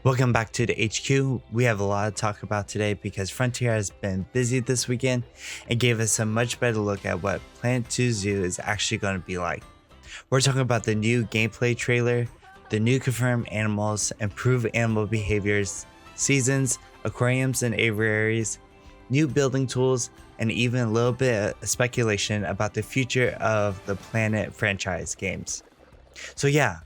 Welcome back to the HQ. We have a lot to talk about today because Frontier has been busy this weekend and gave us a much better look at what Planet 2 Zoo is actually going to be like. We're talking about the new gameplay trailer, the new confirmed animals, improved animal behaviors, seasons, aquariums and aviaries, new building tools, and even a little bit of speculation about the future of the Planet franchise games. So yeah,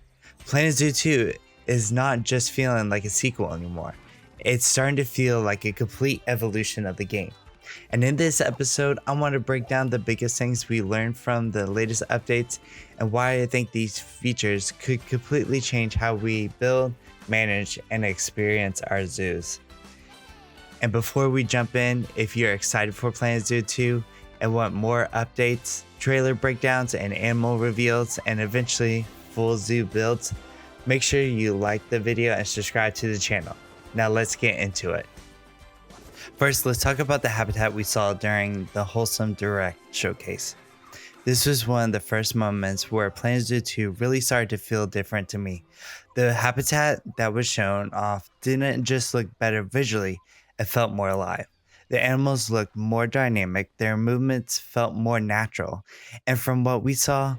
Planet Zoo 2 is not just feeling like a sequel anymore. It's starting to feel like a complete evolution of the game. And in this episode, I want to break down the biggest things we learned from the latest updates and why I think these features could completely change how we build, manage, and experience our zoos. And before we jump in, if you're excited for Planet Zoo 2 and want more updates, trailer breakdowns, and animal reveals, and eventually full zoo builds, make sure you like the video and subscribe to the channel. Now let's get into it. First, let's talk about the habitat we saw during the Wholesome Direct showcase. This was one of the first moments where Planet Zoo 2 really started to feel different to me. The habitat that was shown off didn't just look better visually, it felt more alive. The animals looked more dynamic, their movements felt more natural, and from what we saw,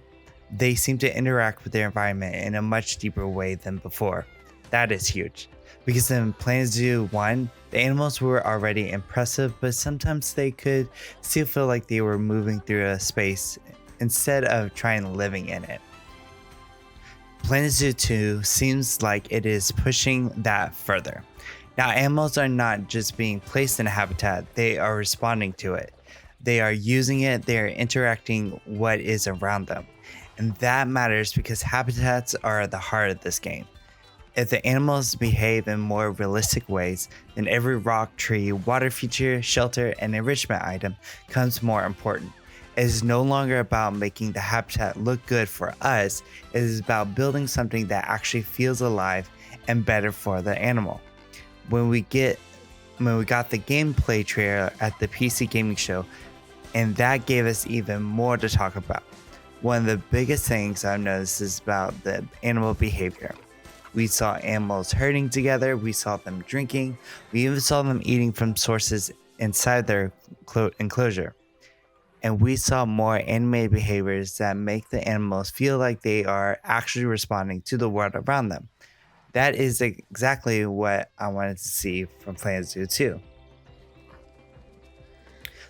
they seem to interact with their environment in a much deeper way than before. That is huge, because in Planet Zoo 1, the animals were already impressive, but sometimes they could still feel like they were moving through a space instead of trying living in it. Planet Zoo 2 seems like it is pushing that further. Now, animals are not just being placed in a habitat, they are responding to it. They are using it, they are interacting what is around them. And that matters because habitats are the heart of this game. If the animals behave in more realistic ways, then every rock, tree, water feature, shelter, and enrichment item becomes more important. It is no longer about making the habitat look good for us, it is about building something that actually feels alive and better for the animal. When we got the gameplay trailer at the PC Gaming Show, and that gave us even more to talk about. One of the biggest things I've noticed is about the animal behavior. We saw animals herding together, we saw them drinking, we even saw them eating from sources inside their enclosure. And we saw more animated behaviors that make the animals feel like they are actually responding to the world around them. That is exactly what I wanted to see from Planet Zoo 2.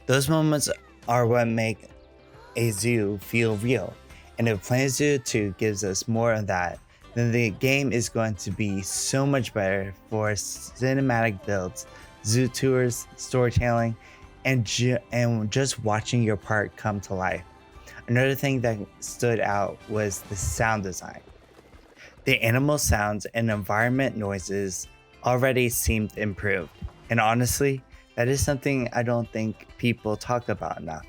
Those moments are what make a zoo feel real, and if Planet Zoo 2 gives us more of that, then the game is going to be so much better for cinematic builds, zoo tours, storytelling, and just watching your park come to life. Another thing that stood out was the sound design. The animal sounds and environment noises already seemed improved, and honestly, that is something I don't think people talk about enough.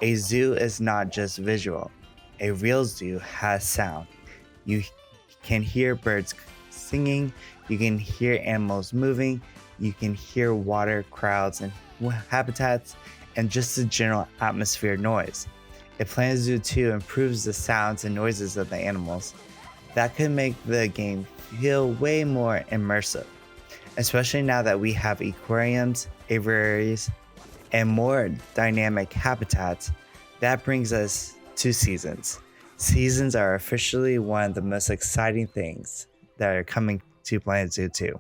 A zoo is not just visual. A real zoo has sound. You can hear birds singing, you can hear animals moving, you can hear water, crowds, and habitats, and just the general atmosphere noise. If Planet Zoo 2 improves the sounds and noises of the animals, that could make the game feel way more immersive, especially now that we have aquariums, aviaries, and more dynamic habitats. That brings us to seasons. Seasons are officially one of the most exciting things that are coming to Planet Zoo 2.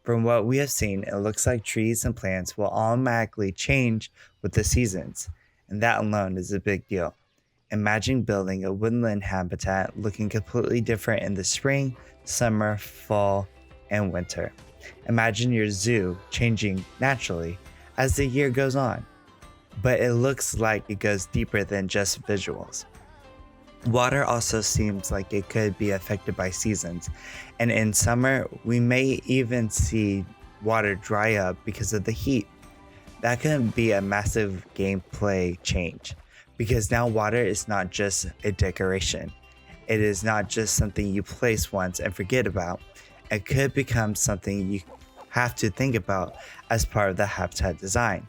From what we have seen, it looks like trees and plants will automatically change with the seasons, and that alone is a big deal. Imagine building a woodland habitat looking completely different in the spring, summer, fall, and winter. Imagine your zoo changing naturally as the year goes on, but it looks like it goes deeper than just visuals. Water also seems like it could be affected by seasons, and in summer, we may even see water dry up because of the heat. That could be a massive gameplay change, because now water is not just a decoration. It is not just something you place once and forget about. It could become something you have to think about as part of the habitat design.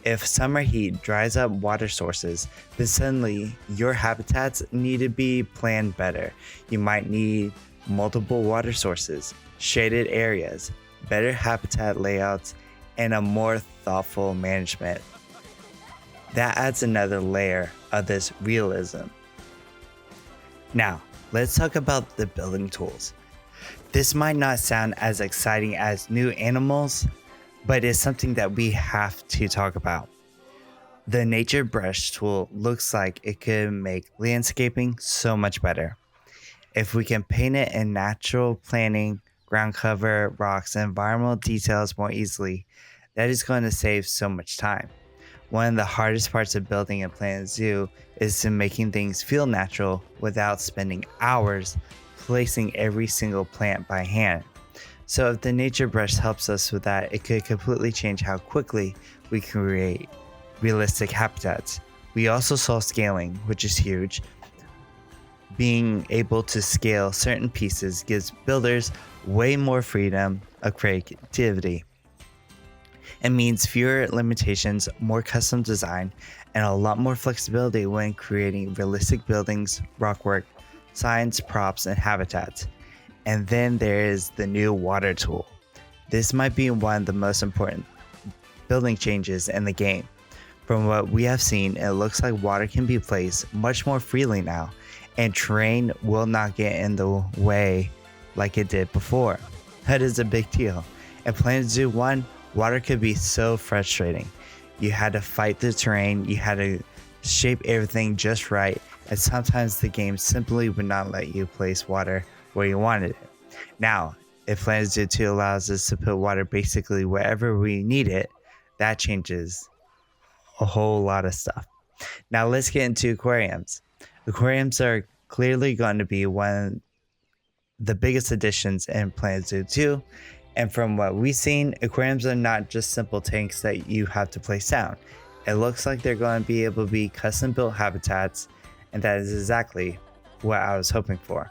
If summer heat dries up water sources, then suddenly your habitats need to be planned better. You might need multiple water sources. shaded areas, better habitat layouts, and a more thoughtful management. That adds another layer of this realism. Now, let's talk about the building tools. This might not sound as exciting as new animals, but it's something that we have to talk about. The nature brush tool looks like it could make landscaping so much better. If we can paint it in natural planting, ground cover, rocks, and environmental details more easily, that is going to save so much time. One of the hardest parts of building a plant zoo is to making things feel natural without spending hours placing every single plant by hand. So if the nature brush helps us with that, it could completely change how quickly we create realistic habitats. We also saw scaling, which is huge. Being able to scale certain pieces gives builders way more freedom of creativity. It means fewer limitations, more custom design, and a lot more flexibility when creating realistic buildings, rockwork, signs, props, and habitats. And then there is the new water tool. This might be one of the most important building changes in the game. From what we have seen, it looks like water can be placed much more freely now, and terrain will not get in the way like it did before. That is a big deal. In Planet Zoo 1, water could be so frustrating. You had to fight the terrain, you had to shape everything just right, and sometimes the game simply would not let you place water where you wanted it. Now, if Planet Zoo 2 allows us to put water basically wherever we need it, that changes a whole lot of stuff. Now let's get into aquariums. Aquariums are clearly going to be one of the biggest additions in Planet Zoo 2. And from what we've seen, aquariums are not just simple tanks that you have to place down. It looks like they're going to be able to be custom built habitats, and that is exactly what I was hoping for.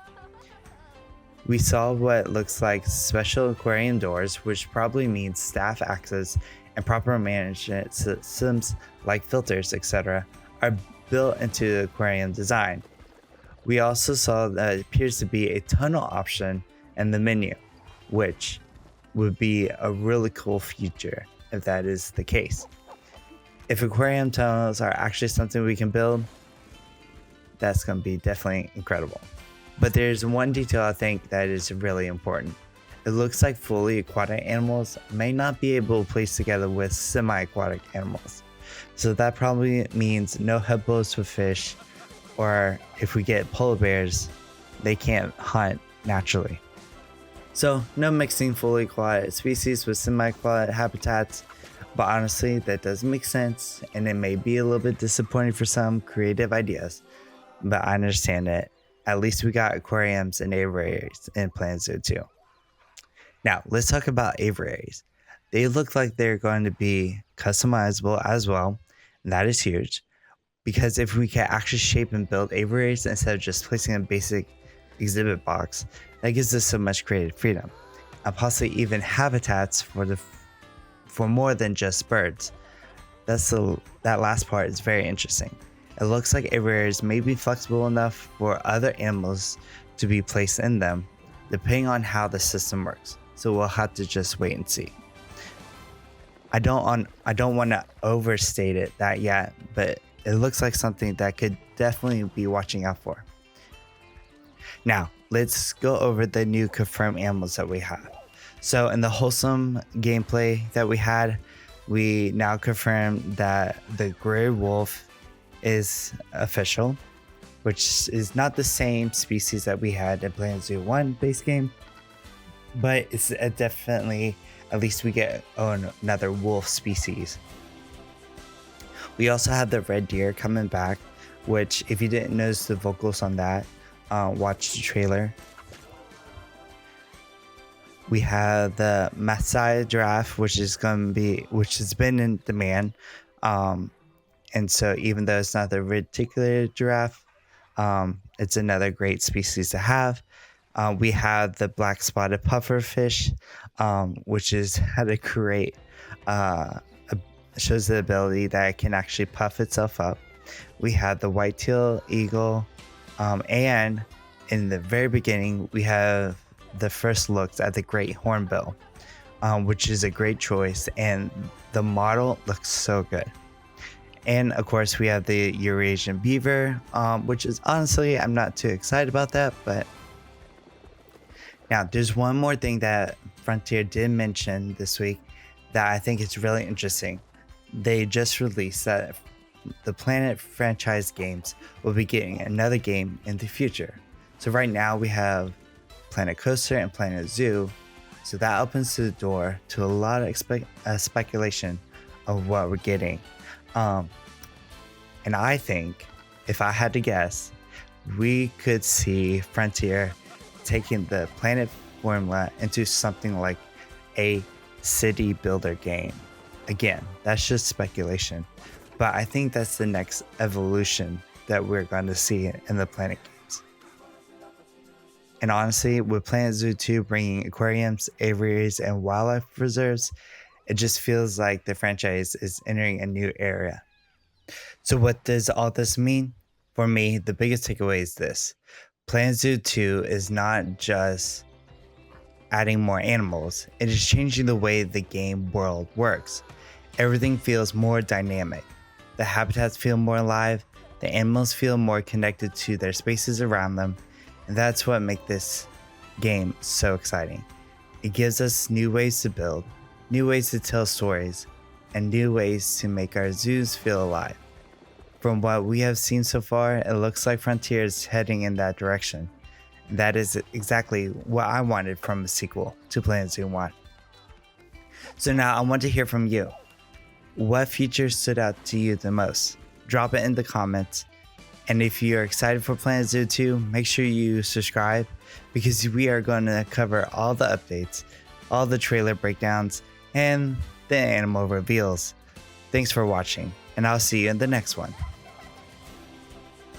We saw what looks like special aquarium doors, which probably means staff access and proper management systems like filters, etc., are built into the aquarium design. We also saw that it appears to be a tunnel option in the menu, which would be a really cool feature if that is the case. If aquarium tunnels are actually something we can build, that's going to be definitely incredible. But there's one detail I think that is really important. It looks like fully aquatic animals may not be able to place together with semi-aquatic animals. So that probably means no hippos with fish, or if we get polar bears, they can't hunt naturally. So no mixing fully aquatic species with semi-aquatic habitats, but honestly that doesn't make sense, and it may be a little bit disappointing for some creative ideas, but I understand it. At least we got aquariums and aviaries in Planet Zoo 2. Now let's talk about aviaries. They look like they're going to be customizable as well, and that is huge, because if we can actually shape and build aviaries instead of just placing a basic exhibit box, that gives us so much creative freedom, and possibly even habitats for more than just birds. That last part is very interesting. It looks like aviaries may be flexible enough for other animals to be placed in them, depending on how the system works. So we'll have to just wait and see. I don't want to overstate it that yet, but it looks like something that could definitely be watching out for. Now, let's go over the new confirmed animals that we have. So in the Wholesome gameplay that we had, we now confirmed that the gray wolf is official, which is not the same species that we had in Planet Zoo 1 base game, but it's definitely, at least we get another wolf species. We also have the red deer coming back, which if you didn't notice the vocals on that, watch the trailer. We have the Masai Giraffe, which has been in demand. And so even though it's not the reticulated giraffe, it's another great species to have. We have the Blackspotted Puffer fish, which is had a great, shows the ability that it can actually puff itself up. We have the white-tailed eagle, and in the very beginning, we have the first looks at the great Hornbill, which is a great choice, and the model looks so good. And of course, we have the Eurasian Beaver, which is honestly, I'm not too excited about that. But now there's one more thing that Frontier did mention this week that I think is really interesting. They just released that the Planet franchise games will be getting another game in the future. So right now we have Planet Coaster and Planet Zoo. So that opens the door to a lot of speculation of what we're getting. And I think, if I had to guess, we could see Frontier taking the Planet formula into something like a city builder game. Again, that's just speculation, but I think that's the next evolution that we're going to see in the Planet games. And honestly, with Planet Zoo 2 bringing aquariums, aviaries, and wildlife reserves, it just feels like the franchise is entering a new era. So what does all this mean? For me, the biggest takeaway is this. Planet Zoo 2 is not just adding more animals, it is changing the way the game world works. Everything feels more dynamic. The habitats feel more alive, the animals feel more connected to their spaces around them, and that's what makes this game so exciting. It gives us new ways to build, new ways to tell stories, and new ways to make our zoos feel alive. From what we have seen so far, it looks like Frontier is heading in that direction. And that is exactly what I wanted from a sequel to Planet Zoo 1. So now I want to hear from you. What features stood out to you the most? Drop it in the comments. And if you're excited for Planet Zoo 2, make sure you subscribe, because we are going to cover all the updates, all the trailer breakdowns, and the animal reveals. Thanks for watching, and I'll see you in the next one.